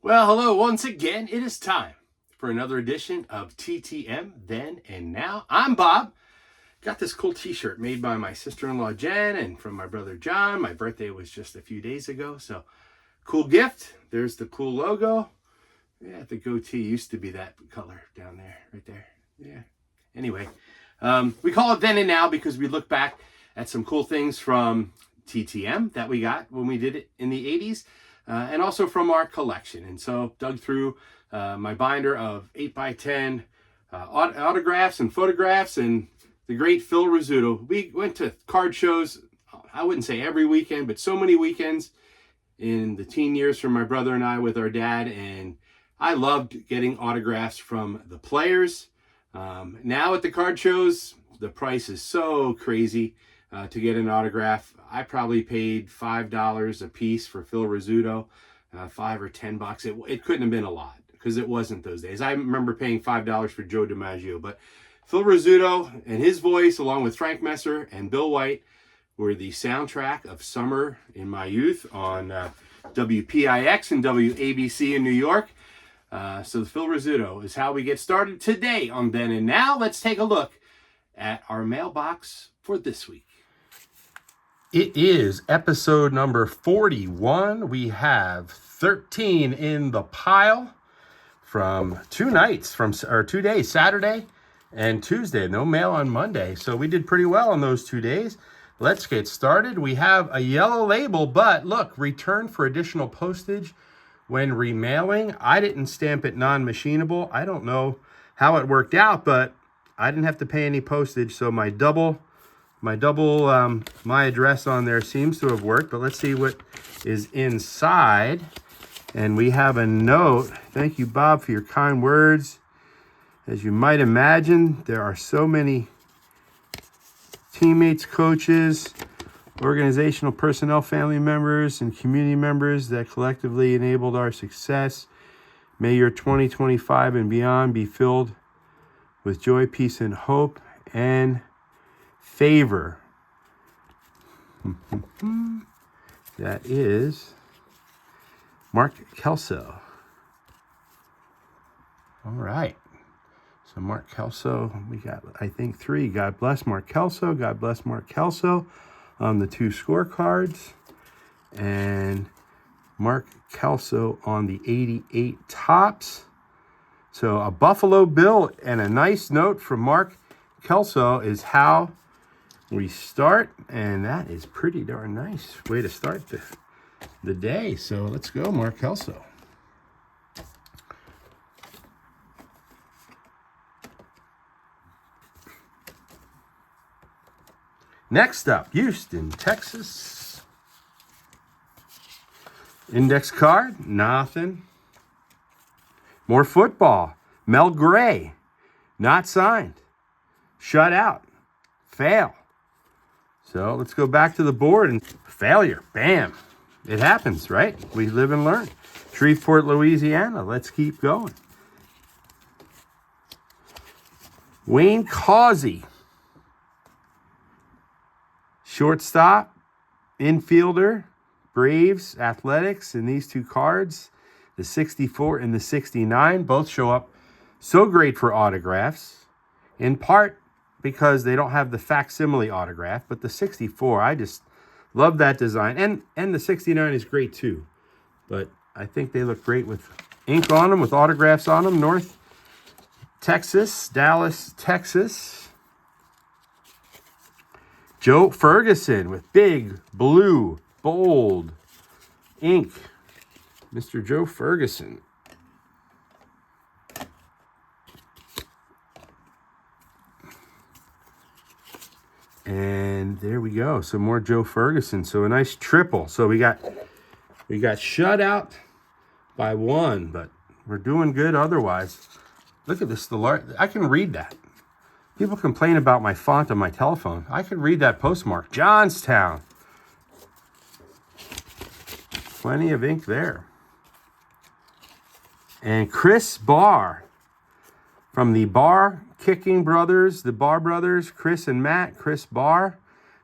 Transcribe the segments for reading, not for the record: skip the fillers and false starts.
Well, hello once again. It is time for another edition of TTM Then and Now. I'm Bob. Got this cool t-shirt made by my sister-in-law Jen and from my brother John. My birthday was just a few days ago, so cool gift. There's the cool logo. Yeah, the goatee used to be that color down there, right there. Yeah. Anyway, we call it Then and Now because we look back at some cool things from TTM that we got when we did it in the 80s. And also from our collection. And so dug through my binder of 8x10 autographs and photographs and the great Phil Rizzuto. We went to card shows, I wouldn't say every weekend, but so many weekends in the teen years from my brother and I with our dad. And I loved getting autographs from the players. Now at the card shows, the price is so crazy to get an autograph. I probably paid $5 a piece for Phil Rizzuto, $5 or $10. It couldn't have been a lot because it wasn't those days. I remember paying $5 for Joe DiMaggio, but Phil Rizzuto and his voice, along with Frank Messer and Bill White, were the soundtrack of summer in my youth on WPIX and WABC in New York. So Phil Rizzuto is how we get started today on Then and Now. Let's take a look at our mailbox for this week. It is episode number 41. We have 13 in the pile from 2 days, Saturday and Tuesday. No mail on Monday. So we did pretty well on those 2 days. Let's get started. We have a yellow label, but look, return for additional postage when remailing. I didn't stamp it non-machinable. I don't know how it worked out, but I didn't have to pay any postage. So my address on there seems to have worked, but let's see what is inside. And we have a note. Thank you, Bob, for your kind words. As you might imagine, there are so many teammates, coaches, organizational personnel, family members, and community members that collectively enabled our success. May your 2025 and beyond be filled with joy, peace, and hope, and favor. That is Mark Kelso. All right. So Mark Kelso, we got, I think, 3. God bless Mark Kelso. God bless Mark Kelso on the 2 scorecards. And Mark Kelso on the 88 tops. So a Buffalo Bill and a nice note from Mark Kelso is how we start, and that is pretty darn nice way to start the day. So let's go, Mark Kelso. Next up, Houston, Texas. Index card, nothing. More football. Mel Gray, not signed. Shut out. Fail. So let's go back to the board and failure. Bam. It happens, right? We live and learn. Shreveport, Louisiana. Let's keep going. Wayne Causey. Shortstop, infielder, Braves, Athletics, and these 2 cards, the 64 and the 69, both show up so great for autographs, in part because they don't have the facsimile autograph, but the 64, I just love that design. And the 69 is great too, but I think they look great with ink on them, with autographs on them. North Texas, Dallas, Texas. Joe Ferguson with big, blue, bold ink. Mr. Joe Ferguson. And there we go. Some more Joe Ferguson. So a nice triple. So we got shut out by 1, but we're doing good otherwise. Look at this. I can read that. People complain about my font on my telephone. I can read that postmark. Johnstown. Plenty of ink there. And Chris Barr from the Barr Kicking Brothers, the Barr Brothers, Chris and Matt. Chris Barr.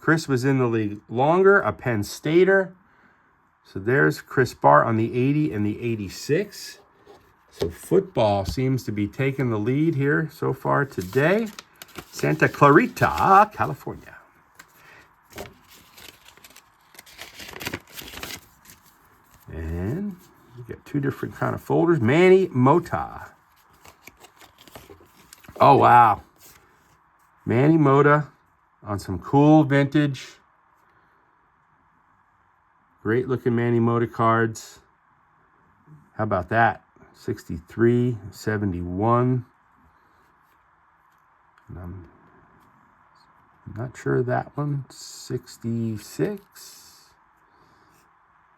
Chris was in the league longer, a Penn Stater. So there's Chris Barr on the 80 and the 86. So football seems to be taking the lead here so far today. Santa Clarita, California. And we got two different kind of folders. Manny Mota. Oh, wow. Manny Mota on some cool vintage. Great looking Manny Mota cards. How about that? 63, 71. And I'm not sure that one. 66.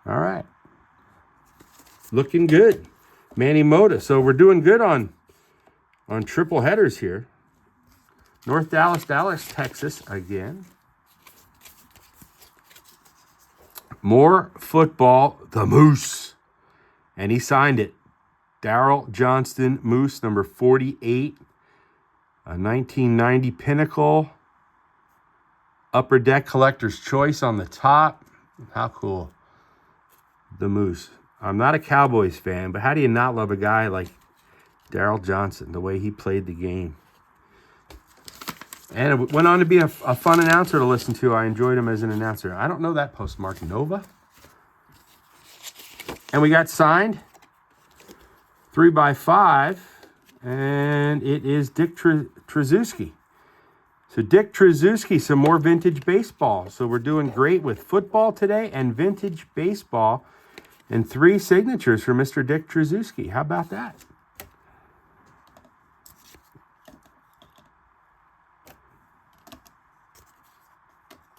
All right. Looking good. Manny Mota. So we're doing good on triple headers here. North Dallas, Texas again. More football. The Moose. And he signed it. Darryl Johnston Moose, number 48. A 1990 Pinnacle. Upper Deck Collector's Choice on the top. How cool. The Moose. I'm not a Cowboys fan, but how do you not love a guy like Darryl Johnston, the way he played the game? And it went on to be a fun announcer to listen to. I enjoyed him as an announcer. I don't know that postmark. Nova. And we got signed 3x5, and it is Dick Trzaskowski. So Dick Trzaskowski, some more vintage baseball. So we're doing great with football today and vintage baseball, and 3 signatures for Mr. Dick Trzaskowski. How about that?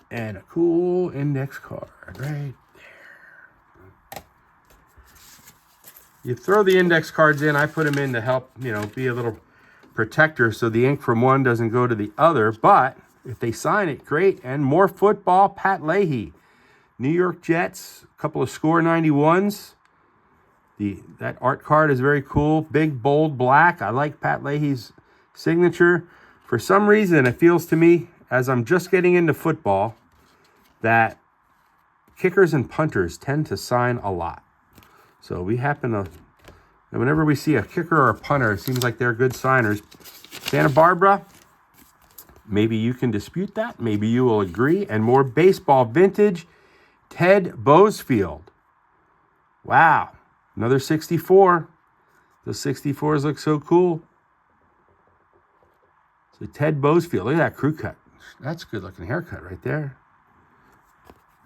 And a cool index card right there. You throw the index cards in. I put them in to help, be a little protector so the ink from one doesn't go to the other. But if they sign it, great. And more football, Pat Leahy. New York Jets, a couple of score 91s. That art card is very cool. Big, bold black. I like Pat Leahy's signature. For some reason, it feels to me, as I'm just getting into football, that kickers and punters tend to sign a lot. So we happen to, and whenever we see a kicker or a punter, it seems like they're good signers. Santa Barbara, maybe you can dispute that. Maybe you will agree. And more baseball vintage, Ted Boesfield. Wow. Another 64. Those 64s look so cool. So Ted Boesfield, look at that crew cut. That's a good looking haircut right there.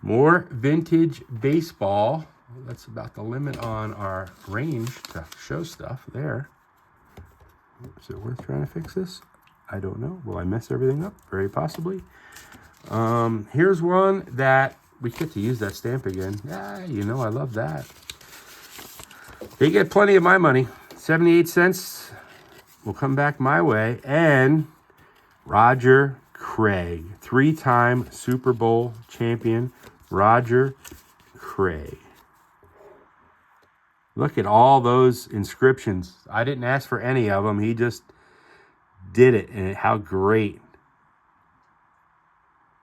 More vintage baseball. That's about the limit on our range to show stuff there. Is it worth trying to fix this? I don't know. Will I mess everything up? Very possibly. Here's one that we get to use that stamp again. Yeah, I love that. They get plenty of my money. 78 cents will come back my way. And Roger Craig, 3-time Super Bowl champion, Roger Craig. Look at all those inscriptions. I didn't ask for any of them. He just did it, and how great.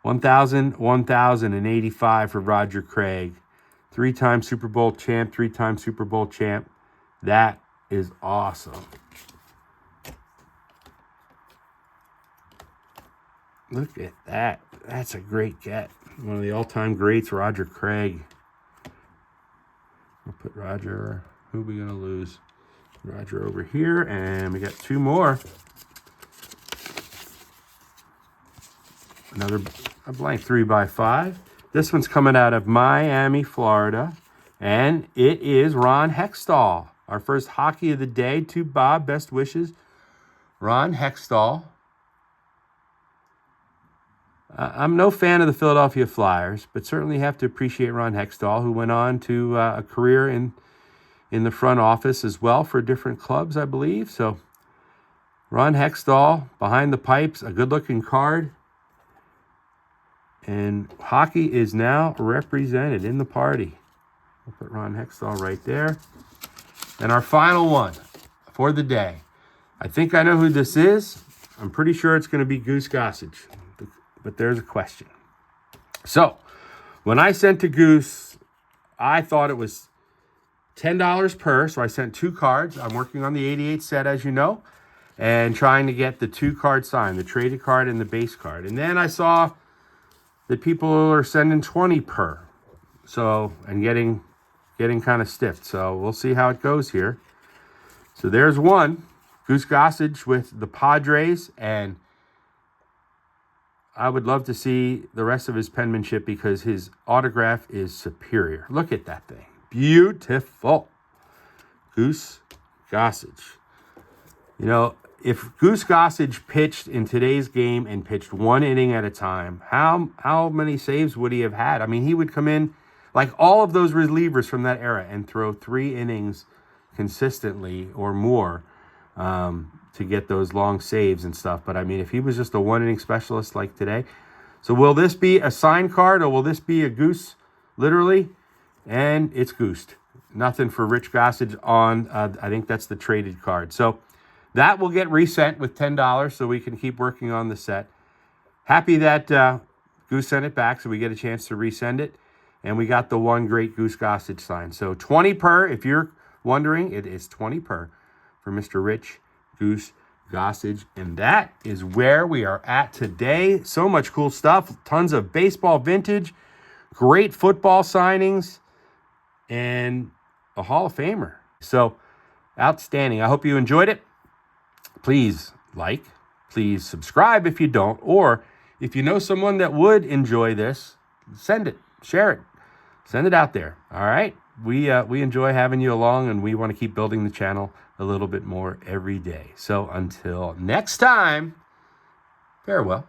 1,085 for Roger Craig. 3-time Super Bowl champ, 3-time Super Bowl champ. That is awesome. Look at that. That's a great get. One of the all-time greats, Roger Craig. We'll put Roger. Who are we going to lose? Roger over here. And we got 2 more. A blank 3x5. This one's coming out of Miami, Florida. And it is Ron Hextall. Our first hockey of the day. To Bob, best wishes. Ron Hextall. I'm no fan of the Philadelphia Flyers, but certainly have to appreciate Ron Hextall, who went on to a career in the front office as well for different clubs, I believe. So Ron Hextall, behind the pipes, a good-looking card. And hockey is now represented in the party. We'll put Ron Hextall right there. And our final one for the day. I think I know who this is. I'm pretty sure it's going to be Goose Gossage. But there's a question. So, when I sent to Goose I thought it was $10 per, so I sent 2 cards. I'm working on the 88 set, as you know, and trying to get the 2 cards signed, the traded card and the base card. And then I saw that people are sending 20 per, so, and getting kind of stiffed. So we'll see how it goes here. So there's one, Goose Gossage with the Padres, and I would love to see the rest of his penmanship because his autograph is superior. Look at that thing. Beautiful. Goose Gossage. You know, if Goose Gossage pitched in today's game and pitched 1 inning at a time, how many saves would he have had? I mean, he would come in like all of those relievers from that era and throw 3 innings consistently or more to get those long saves and stuff. But I mean, if he was just a 1-inning specialist like today. So will this be a signed card or will this be a goose, literally? And it's goosed. Nothing for Rich Gossage on, I think that's the traded card. So that will get resent with $10 so we can keep working on the set. Happy that Goose sent it back so we get a chance to resend it. And we got the one great Goose Gossage sign. So 20 per, if you're wondering, it is 20 per for Mr. Rich Goose Gossage. And that is where we are at today. So much cool stuff. Tons of baseball vintage, great football signings, and a Hall of Famer. So outstanding. I hope you enjoyed it. Please like, please subscribe if you don't, or if you know someone that would enjoy this, send it, share it, send it out there. All right. We enjoy having you along, and we want to keep building the channel a little bit more every day. So until next time, farewell.